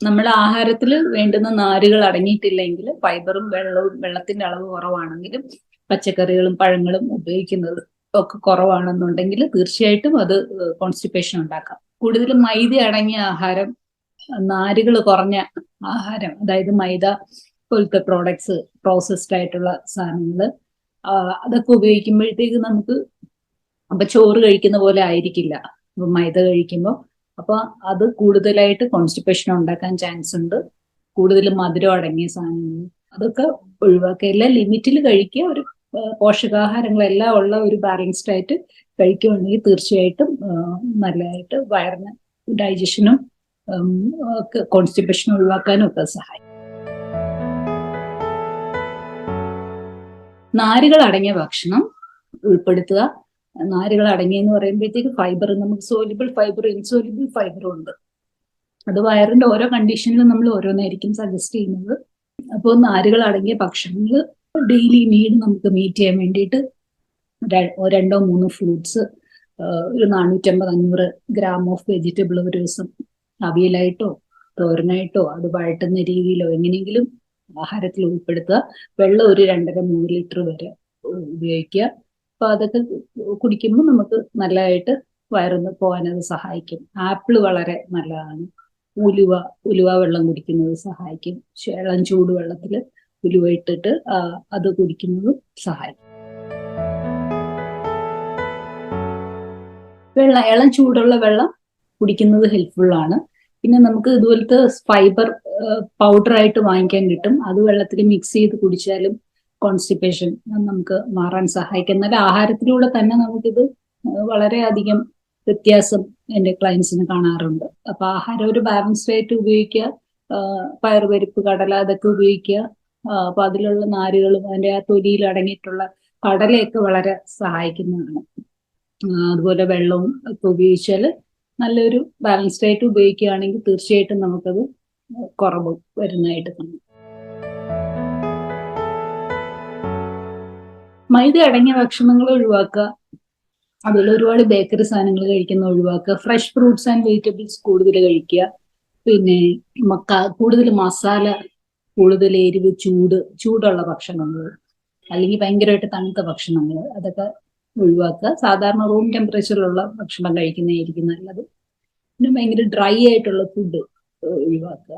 നമ്മുടെ ആഹാരത്തിൽ വേണ്ടുന്ന നാരുകൾ അടങ്ങിയിട്ടില്ലെങ്കിൽ ഫൈബറും വെള്ളത്തിന്റെ അളവ് കുറവാണെങ്കിലും പച്ചക്കറികളും പഴങ്ങളും ഉപയോഗിക്കുന്നത് ഒക്കെ കുറവാണെന്നുണ്ടെങ്കിൽ തീർച്ചയായിട്ടും അത് കോൺസ്റ്റിപ്പേഷൻ ഉണ്ടാക്കാം. കൂടുതലും മൈദ അടങ്ങിയ ആഹാരം, നാരുകൾ കുറഞ്ഞ ആഹാരം, അതായത് മൈദ പോലത്തെ പ്രോഡക്ട്സ്, പ്രോസസ്ഡ് ആയിട്ടുള്ള സാധനങ്ങൾ, അതൊക്കെ ഉപയോഗിക്കുമ്പോഴത്തേക്ക് നമുക്ക് അപ്പൊ ചോറ് കഴിക്കുന്ന പോലെ ആയിരിക്കില്ല മൈദ കഴിക്കുമ്പോൾ. അപ്പൊ അത് കൂടുതലായിട്ട് കോൺസ്റ്റിപ്പേഷൻ ഉണ്ടാക്കാൻ ചാൻസ് ഉണ്ട്. കൂടുതൽ മധുരം അടങ്ങിയ സാധനങ്ങൾ അതൊക്കെ ഒഴിവാക്കുക. എല്ലാം ലിമിറ്റിൽ കഴിക്കുക. ഒരു പോഷകാഹാരങ്ങളെല്ലാം ഉള്ള ഒരു ബാലൻസ്ഡ് ആയിട്ട് കഴിക്കുകയാണെങ്കിൽ തീർച്ചയായിട്ടും നല്ലതായിട്ട് വയറിന് ഡൈജഷനും കോൺസ്റ്റിപ്പേഷൻ ഒഴിവാക്കാനും ഒക്കെ സഹായിക്കും. നാരുകൾ അടങ്ങിയ ഭക്ഷണം ഉൾപ്പെടുത്തുക. നാരുകൾ അടങ്ങിയെന്ന് പറയുമ്പോഴത്തേക്ക് ഫൈബർ, നമുക്ക് സോലിബിൾ ഫൈബർ, ഇൻസോലിബിൾ ഫൈബറും ഉണ്ട്. അത് വയറിന്റെ ഓരോ കണ്ടീഷനിലും നമ്മൾ ഓരോന്നായിരിക്കും സജസ്റ്റ് ചെയ്യുന്നത്. അപ്പോൾ നാരുകൾ അടങ്ങിയ ഭക്ഷണങ്ങൾ ഡെയിലി നീഡ് നമുക്ക് മീറ്റ് ചെയ്യാൻ വേണ്ടിയിട്ട് 2-3 ഫ്രൂട്ട്സ്, ഒരു 450-500 ഗ്രാം ഓഫ് വെജിറ്റബിൾ ഒരു ദിവസം അവിയലായിട്ടോ തോരനായിട്ടോ അത് വഴട്ടുന്ന രീതിയിലോ എങ്ങനെയെങ്കിലും ആഹാരത്തിൽ ഉൾപ്പെടുത്തുക. വെള്ളം ഒരു 2.5-3 ലിറ്റർ വരെ ഉപയോഗിക്കുക. അപ്പൊ അതൊക്കെ കുടിക്കുമ്പോൾ നമുക്ക് നല്ലതായിട്ട് വയറിന്ന് പോകാനത് സഹായിക്കും. ആപ്പിൾ വളരെ നല്ലതാണ്. ഉലുവ വെള്ളം കുടിക്കുന്നത് സഹായിക്കും. ഇളം ചൂടുവെള്ളത്തിൽ ഉലുവ ഇട്ടിട്ട് അത് കുടിക്കുന്നതും സഹായിക്കും. ഇളം ചൂടുള്ള വെള്ളം കുടിക്കുന്നത് ഹെൽപ്ഫുൾ ആണ്. പിന്നെ നമുക്ക് ഇതുപോലത്തെ ഫൈബർ പൗഡർ ആയിട്ട് വാങ്ങിക്കാൻ കിട്ടും. അത് വെള്ളത്തിൽ മിക്സ് ചെയ്ത് കുടിച്ചാലും കോൺസ്റ്റിപ്പേഷൻ നമുക്ക് മാറാൻ സഹായിക്കും. എന്നാൽ ആഹാരത്തിലൂടെ തന്നെ നമുക്കിത് വളരെയധികം വ്യത്യാസം എൻ്റെ ക്ലയൻസിന് കാണാറുണ്ട്. അപ്പൊ ആഹാരം ഒരു ബാലൻസ്ഡ് ആയിട്ട് ഉപയോഗിക്കുക. പയറുപരിപ്പ്, കടല അതൊക്കെ ഉപയോഗിക്കുക. അപ്പൊ അതിലുള്ള നാരുകളും അതിൻ്റെ ആ തൊലിയിൽ അടങ്ങിയിട്ടുള്ള കടലയൊക്കെ വളരെ സഹായിക്കുന്നതാണ്. അതുപോലെ വെള്ളവും ഒക്കെ ഉപയോഗിച്ചാൽ നല്ലൊരു ബാലൻസ്ഡ് ആയിട്ട് ഉപയോഗിക്കുകയാണെങ്കിൽ തീർച്ചയായിട്ടും നമുക്കത് കുറവ് വരുന്നതായിട്ട് കാണും. മൈദ അടങ്ങിയ ഭക്ഷണങ്ങൾ ഒഴിവാക്കുക. അതിൽ ഒരുപാട് ബേക്കറി സാധനങ്ങൾ കഴിക്കുന്ന ഒഴിവാക്കുക. ഫ്രഷ് ഫ്രൂട്ട്സ് ആൻഡ് വെജിറ്റബിൾസ് കൂടുതൽ കഴിക്കുക. പിന്നെ കൂടുതൽ മസാല, കൂടുതൽ എരിവ്, ചൂടുള്ള ഭക്ഷണങ്ങൾ, അല്ലെങ്കിൽ ഭയങ്കരമായിട്ട് തണുത്ത ഭക്ഷണങ്ങൾ അതൊക്കെ ഒഴിവാക്കുക. സാധാരണ റൂം ടെമ്പറേച്ചറിലുള്ള ഭക്ഷണം കഴിക്കുന്നതായിരിക്കും നല്ലത്. പിന്നെ ഭയങ്കര ഡ്രൈ ആയിട്ടുള്ള ഫുഡ് ഒഴിവാക്കുക.